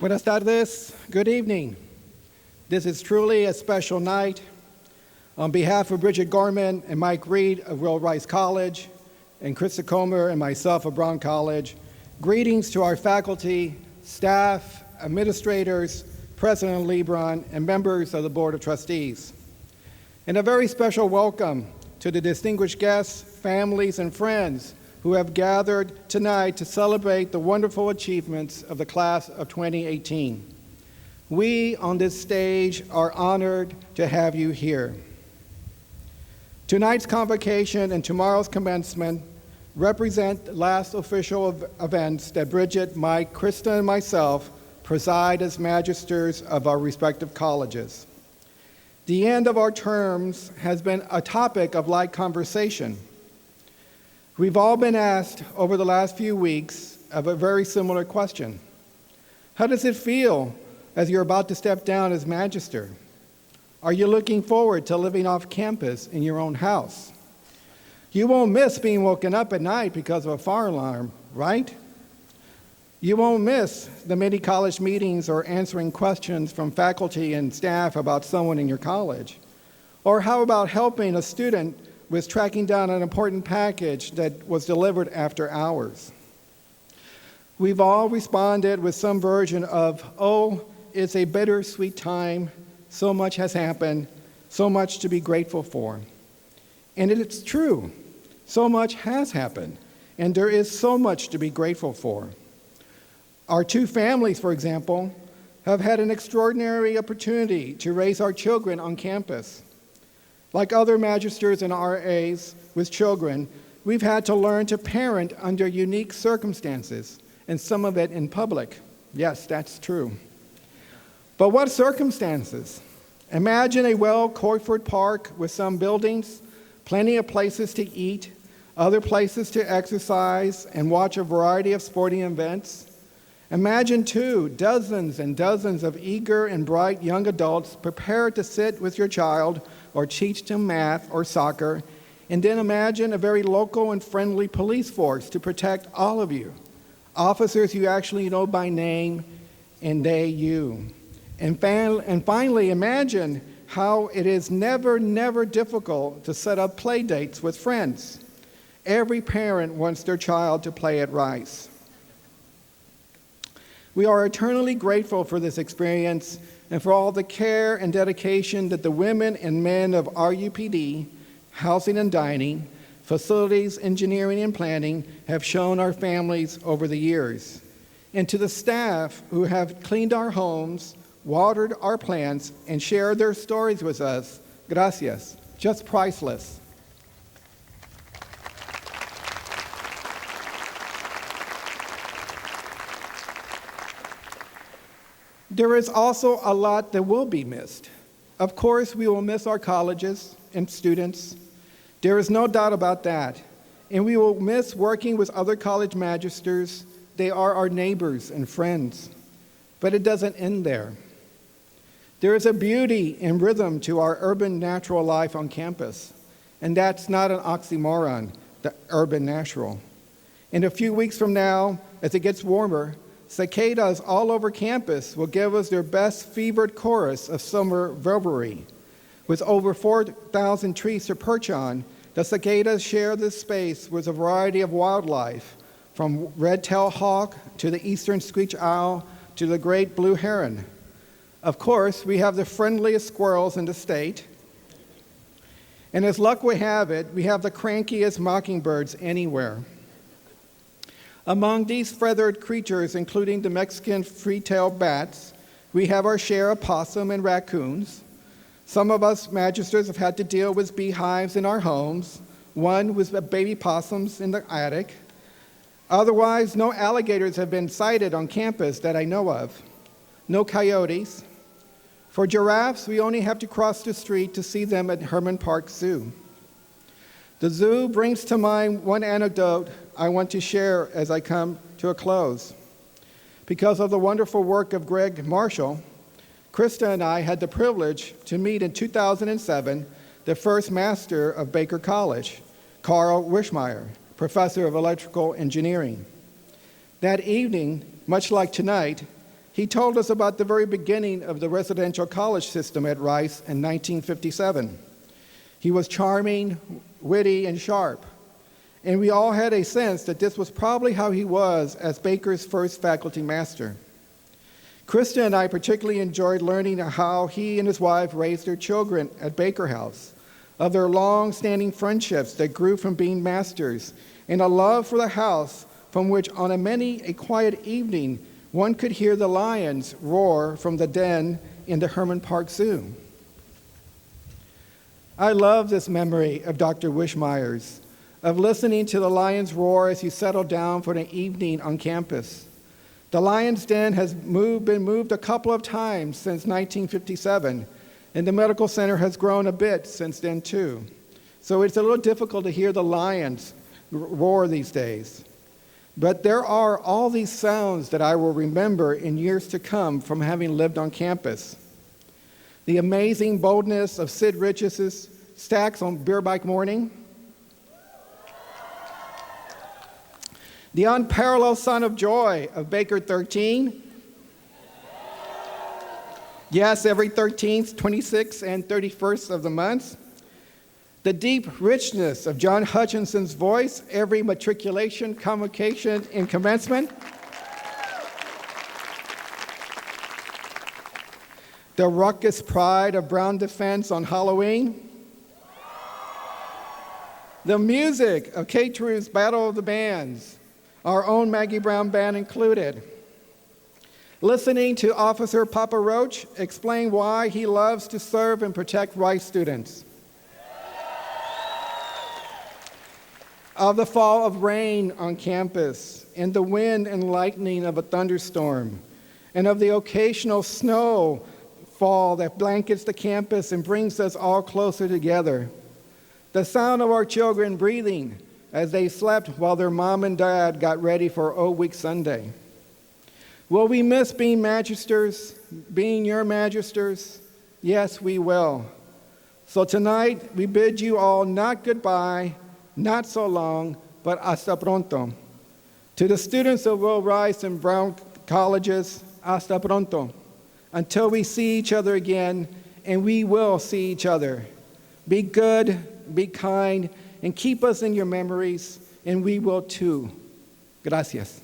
Buenas tardes. Good evening. This is truly a special night. On behalf of Bridget Gorman and Mike Reed of Will Rice College, and Krista Comer and myself of Brown College, greetings to our faculty, staff, administrators, President Lebron, and members of the Board of Trustees. And a very special welcome to the distinguished guests, families, and friends who have gathered tonight to celebrate the wonderful achievements of the class of 2018. We on this stage are honored to have you here. Tonight's convocation and tomorrow's commencement represent the last official events that Bridget, Mike, Krista, and myself preside as magisters of our respective colleges. The end of our terms has been a topic of light conversation. We've all been asked over the last few weeks of a very similar question. How does it feel as you're about to step down as magister? Are you looking forward to living off campus in your own house? You won't miss being woken up at night because of a fire alarm, right? You won't miss the many college meetings or answering questions from faculty and staff about someone in your college. Or how about helping a student with tracking down an important package that was delivered after hours? We've all responded with some version of, oh, it's a bittersweet time, so much has happened, so much to be grateful for. And it's true, so much has happened, and there is so much to be grateful for. Our two families, for example, have had an extraordinary opportunity to raise our children on campus. Like other magisters and RAs with children, we've had to learn to parent under unique circumstances, and some of it in public. Yes, that's true. But what circumstances? Imagine a well-coiffed park with some buildings, plenty of places to eat, other places to exercise and watch a variety of sporting events. Imagine, too, dozens and dozens of eager and bright young adults prepared to sit with your child or teach them math or soccer, and then imagine a very local and friendly police force to protect all of you, officers you actually know by name, and they you. And finally, imagine how it is never, never difficult to set up play dates with friends. Every parent wants their child to play at Rice. We are eternally grateful for this experience and for all the care and dedication that the women and men of RUPD, housing and dining, facilities, engineering, and planning have shown our families over the years. And to the staff who have cleaned our homes, watered our plants, and shared their stories with us, gracias, just priceless. There is also a lot that will be missed. Of course, we will miss our colleges and students. There is no doubt about that. And we will miss working with other college magisters. They are our neighbors and friends. But it doesn't end there. There is a beauty and rhythm to our urban natural life on campus. And that's not an oxymoron, the urban natural. In a few weeks from now, as it gets warmer, cicadas all over campus will give us their best fevered chorus of summer revelry. With over 4,000 trees to perch on, the cicadas share this space with a variety of wildlife, from red-tailed hawk to the eastern screech owl to the great blue heron. Of course, we have the friendliest squirrels in the state. And as luck would have it, we have the crankiest mockingbirds anywhere. Among these feathered creatures, including the Mexican free-tailed bats, we have our share of possum and raccoons. Some of us magisters have had to deal with beehives in our homes, one with baby possums in the attic. Otherwise, no alligators have been sighted on campus that I know of. No coyotes. For giraffes, we only have to cross the street to see them at Herman Park Zoo. The zoo brings to mind one anecdote I want to share as I come to a close. Because of the wonderful work of Greg Marshall, Krista and I had the privilege to meet in 2007 the first master of Baker College, Carl Wischmeyer, professor of electrical engineering. That evening, much like tonight, He told us about the very beginning of the residential college system at Rice in 1957. He was charming, witty, and sharp, and we all had a sense that this was probably how he was as Baker's first faculty master. Krista and I particularly enjoyed learning how he and his wife raised their children at Baker House, of their long-standing friendships that grew from being masters, and a love for the house from which on a quiet evening one could hear the lions roar from the den in the Herman Park Zoo. I love this memory of Dr. Wishmeyer's, of listening to the lions roar as he settled down for an evening on campus. The lion's den has been moved a couple of times since 1957, and the medical center has grown a bit since then too. So it's a little difficult to hear the lions roar these days. But there are all these sounds that I will remember in years to come from having lived on campus. The amazing boldness of Sid Rich's stacks on beer bike morning. The unparalleled son of joy of Baker 13. Yes, every 13th, 26th, and 31st of the month. The deep richness of John Hutchinson's voice, every matriculation, convocation, and commencement. The ruckus pride of Brown Defense on Halloween. The music of K-True's Battle of the Bands, our own Maggie Brown Band included. Listening to Officer Papa Roach explain why he loves to serve and protect Rice students. Of the fall of rain on campus, and the wind and lightning of a thunderstorm, and of the occasional snow fall that blankets the campus and brings us all closer together. The sound of our children breathing as they slept while their mom and dad got ready for O Week Sunday. Will we miss being magisters, being your magisters? Yes, we will. So tonight, we bid you all not goodbye, not so long, but hasta pronto. To the students of Will Rice and Brown Colleges, hasta pronto. Until we see each other again, and we will see each other. Be good, be kind, and keep us in your memories, and we will too. Gracias.